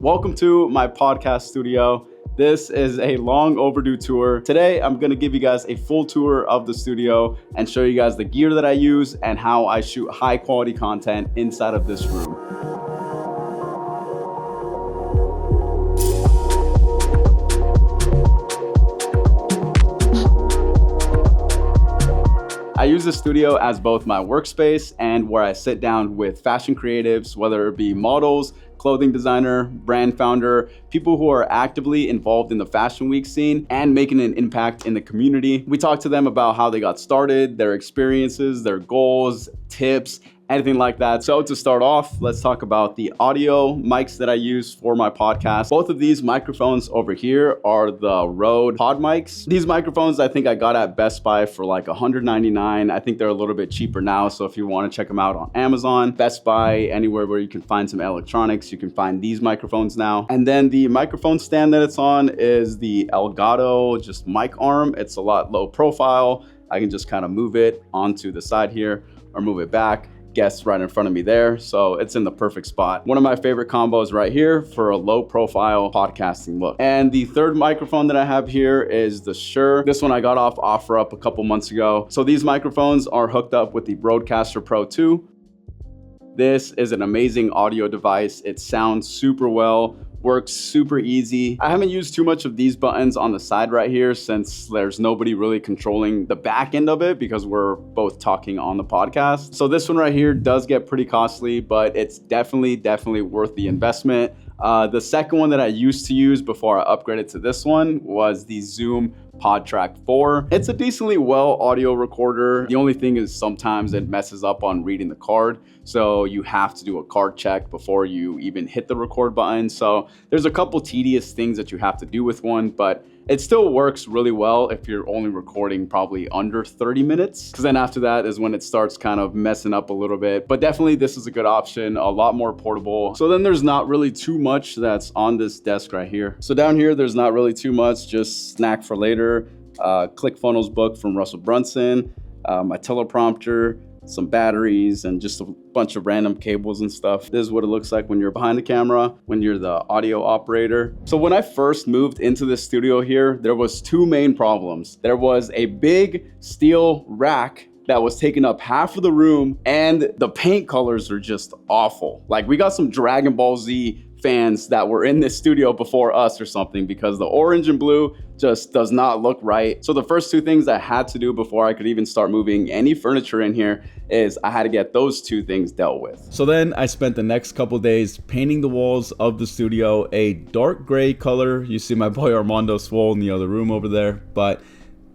Welcome to my podcast studio. This is a long overdue tour. Today, I'm gonna give you guys a full tour of the studio and show you guys the gear that I use and how I shoot high quality content inside of this room. I use the studio as both my workspace and where I sit down with fashion creatives, whether it be models, clothing designer, brand founder, people who are actively involved in the fashion week scene and making an impact in the community. We talk to them about how they got started, their experiences, their goals, tips, anything like that. So to start off, let's talk about the audio mics that I use for my podcast. Both of these microphones over here are the Rode pod mics. These microphones I think I got at Best Buy for like $199. I think they're a little bit cheaper now. So if you want to check them out on Amazon, Best Buy, anywhere where you can find some electronics, you can find these microphones now. And then the microphone stand that it's on is the Elgato just mic arm. It's a lot low profile. I can just kind of move it onto the side here or move it back. Guests right in front of me there, so it's in the perfect spot. One of my favorite combos right here for a low profile podcasting look. And the third microphone that I have here is the Shure. This one I got off OfferUp a couple months ago. So these microphones are hooked up with the Broadcaster Pro 2. This is an amazing audio device. It sounds super well, works super easy. I haven't used too much of these buttons on the side right here since there's nobody really controlling the back end of it because we're both talking on the podcast. So this one right here does get pretty costly, but it's definitely worth the investment. The second one that I used to use before I upgraded to this one was the Zoom PodTrack 4. It's a decently well audio recorder. The only thing is sometimes it messes up on reading the card. So you have to do a card check before you even hit the record button. So there's a couple tedious things that you have to do with one, but it still works really well if you're only recording probably under 30 minutes. Because then after that is when it starts kind of messing up a little bit. But definitely this is a good option, a lot more portable. So then there's not really too much that's on this desk right here. So down here, there's not really too much, just snack for later. ClickFunnels book from Russell Brunson, my teleprompter, some batteries, and just a bunch of random cables and stuff. This is what it looks like when you're behind the camera, when you're the audio operator. So when I first moved into this studio here, there was two main problems. There was a big steel rack that was taking up half of the room, and the paint colors are just awful. Like, we got some Dragon Ball Z fans that were in this studio before us or something, because the orange and blue just does not look right. So the first two things I had to do before I could even start moving any furniture in here is I had to get those two things dealt with. So then I spent the next couple days painting the walls of the studio a dark gray color. You see my boy Armando Swole in the other room over there, but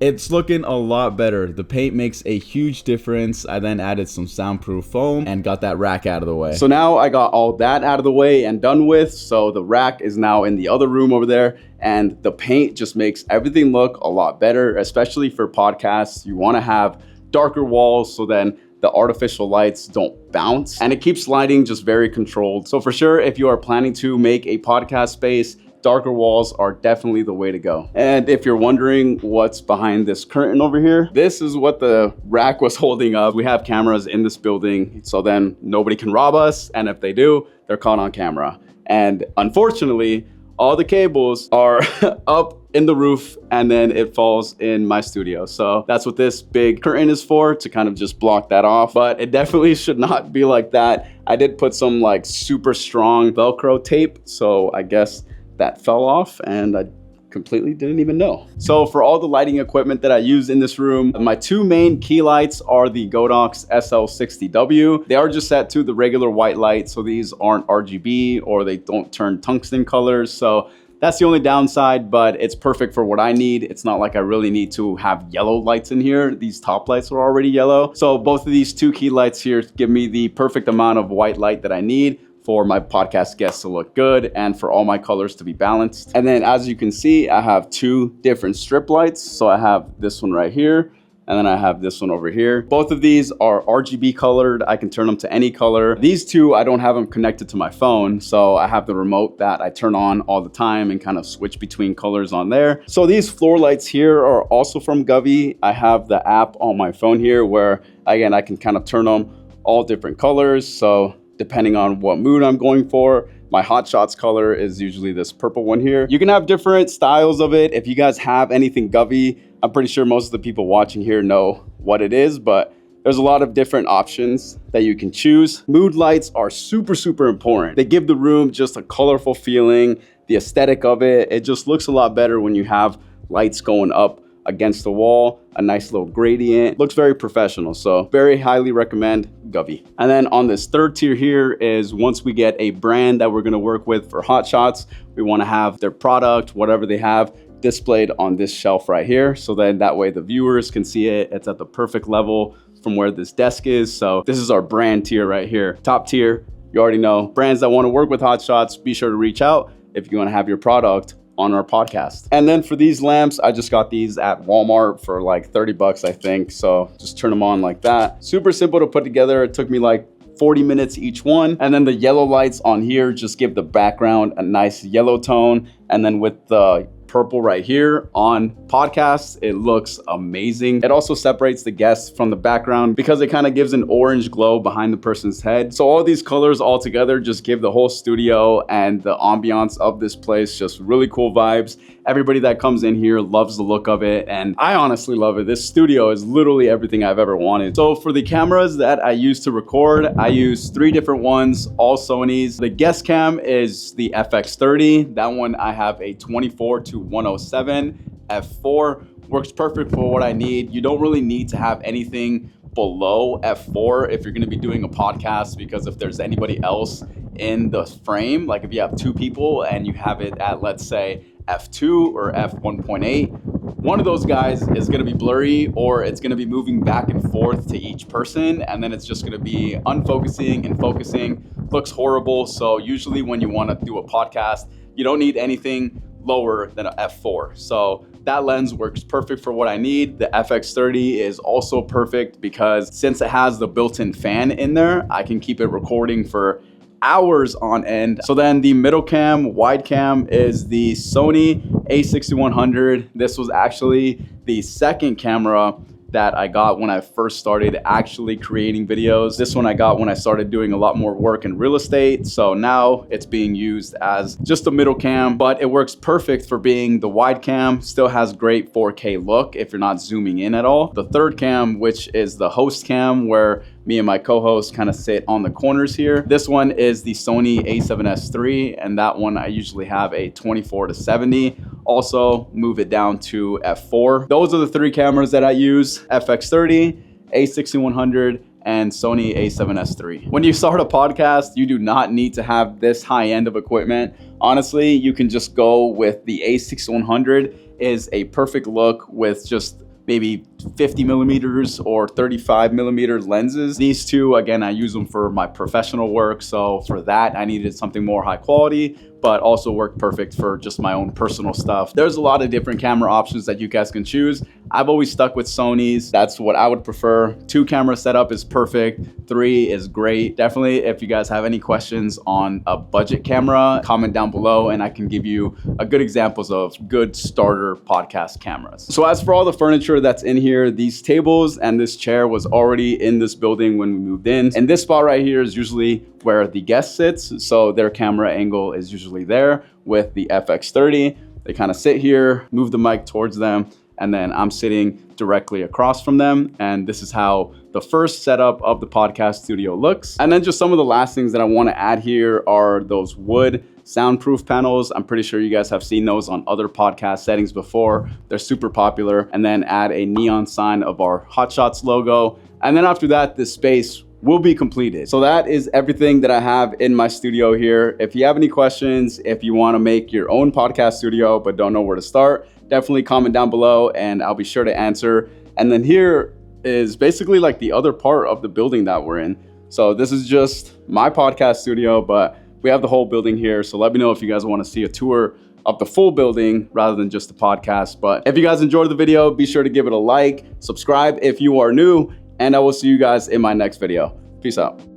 it's looking a lot better. The paint makes a huge difference. I then added some soundproof foam and got that rack out of the way. So now I got all that out of the way and done with. So the rack is now in the other room over there, and the paint just makes everything look a lot better, especially for podcasts. You want to have darker walls so then the artificial lights don't bounce, and it keeps lighting just very controlled. So for sure, if you are planning to make a podcast space, darker walls are definitely the way to go. And if you're wondering what's behind this curtain over here, this is what the rack was holding up. We have cameras in this building, so then nobody can rob us. And if they do, they're caught on camera. And unfortunately, all the cables are up in the roof, and then it falls in my studio. So that's what this big curtain is for, to kind of just block that off. But it definitely should not be like that. I did put some like super strong Velcro tape, so I guess that fell off and I completely didn't even know. So for all the lighting equipment that I use in this room, my two main key lights are the Godox SL60W. They are just set to the regular white light, so these aren't RGB or they don't turn tungsten colors. So that's the only downside, but it's perfect for what I need. It's not like I really need to have yellow lights in here. These top lights are already yellow. So both of these two key lights here give me the perfect amount of white light that I need for my podcast guests to look good and for all my colors to be balanced. And then as you can see, I have two different strip lights. So I have this one right here, and then I have this one over here. Both of these are RGB colored. I can turn them to any color. These two, I don't have them connected to my phone, so I have the remote that I turn on all the time and kind of switch between colors on there. So these floor lights here are also from Govee. I have the app on my phone here where, again, I can kind of turn them all different colors. So depending on what mood I'm going for, My Hot Shots color is usually this purple one here. You can have different styles of it. If you guys have anything Govy, I'm pretty sure most of the people watching here know what it is, but there's a lot of different options that you can choose. Mood lights are super, super important. They give the room just a colorful feeling. The aesthetic of it, it just looks a lot better when you have lights going up against the wall, a nice little gradient. Looks very professional, so very highly recommend Govy. And then on this third tier here is once we get a brand that we're gonna work with for Hot Shots, we wanna have their product, whatever they have, displayed on this shelf right here. So then that way the viewers can see it. It's at the perfect level from where this desk is. So this is our brand tier right here. Top tier, you already know. Brands that wanna work with Hot Shots, be sure to reach out if you wanna have your product on our podcast. And then for these lamps, I just got these at Walmart for like 30 bucks, I think. So just turn them on like that. Super simple to put together. It took me like 40 minutes each one. And then the yellow lights on here just give the background a nice yellow tone. And then with the purple right here on podcasts, it looks amazing. It also separates the guests from the background because it kind of gives an orange glow behind the person's head. So all these colors all together just give the whole studio and the ambiance of this place just really cool vibes. Everybody that comes in here loves the look of it, and I honestly love it. This studio is literally everything I've ever wanted. So for the cameras that I use to record, I use 3 different ones, all Sonys. The guest cam is the FX30. That one I have a 24-107 f4. Works perfect for what I need. You don't really need to have anything below f4 if you're going to be doing a podcast, because if there's anybody else in the frame, like if you have 2 people and you have it at, let's say, f2 or f1.8, one of those guys is going to be blurry, or it's going to be moving back and forth to each person, and then it's just going to be unfocusing and focusing. Looks horrible. So usually when you want to do a podcast, you don't need anything lower than a f4. So that lens works perfect for what I need. The FX30 is also perfect because since it has the built-in fan in there, I can keep it recording for hours on end. So then the middle cam, wide cam, is the Sony a6100. This was actually the second camera that I got when I first started actually creating videos. This one I got when I started doing a lot more work in real estate. So now it's being used as just a middle cam, but it works perfect for being the wide cam. Still has great 4K look if you're not zooming in at all. The third cam, which is the host cam, where me and my co-host kind of sit on the corners here. This one is the Sony a7S III, and that one I usually have a 24-70. Also move it down to f4. Those are the 3 cameras that I use: FX30, a6100, and Sony a7S III. When you start a podcast, you do not need to have this high end of equipment. Honestly, you can just go with the a6100. Is a perfect look with just maybe 50 millimeters or 35 millimeter lenses. These 2, again, I use them for my professional work. So for that, I needed something more high quality, but also worked perfect for just my own personal stuff. There's a lot of different camera options that you guys can choose. I've always stuck with Sony's. That's what I would prefer. 2 camera setup is perfect. 3 is great. Definitely, if you guys have any questions on a budget camera, comment down below and I can give you a good examples of good starter podcast cameras. So as for all the furniture that's in here, these tables and this chair was already in this building when we moved in. And this spot right here is usually where the guest sits. So their camera angle is usually there with the FX30. They kind of sit here, move the mic towards them, and then I'm sitting directly across from them. And this is how the first setup of the podcast studio looks. And then just some of the last things that I want to add here are those wood soundproof panels. I'm pretty sure you guys have seen those on other podcast settings before. They're super popular. And then add a neon sign of our Hot Shots logo. And then after that, this space will be completed. So that is everything that I have in my studio here. If you have any questions, if you want to make your own podcast studio but don't know where to start, definitely comment down below and I'll be sure to answer. And then here is basically like the other part of the building that we're in. So this is just my podcast studio, but we have the whole building here. So let me know if you guys want to see a tour of the full building rather than just the podcast. But if you guys enjoyed the video, be sure to give it a like, subscribe if you are new, and I will see you guys in my next video. Peace out.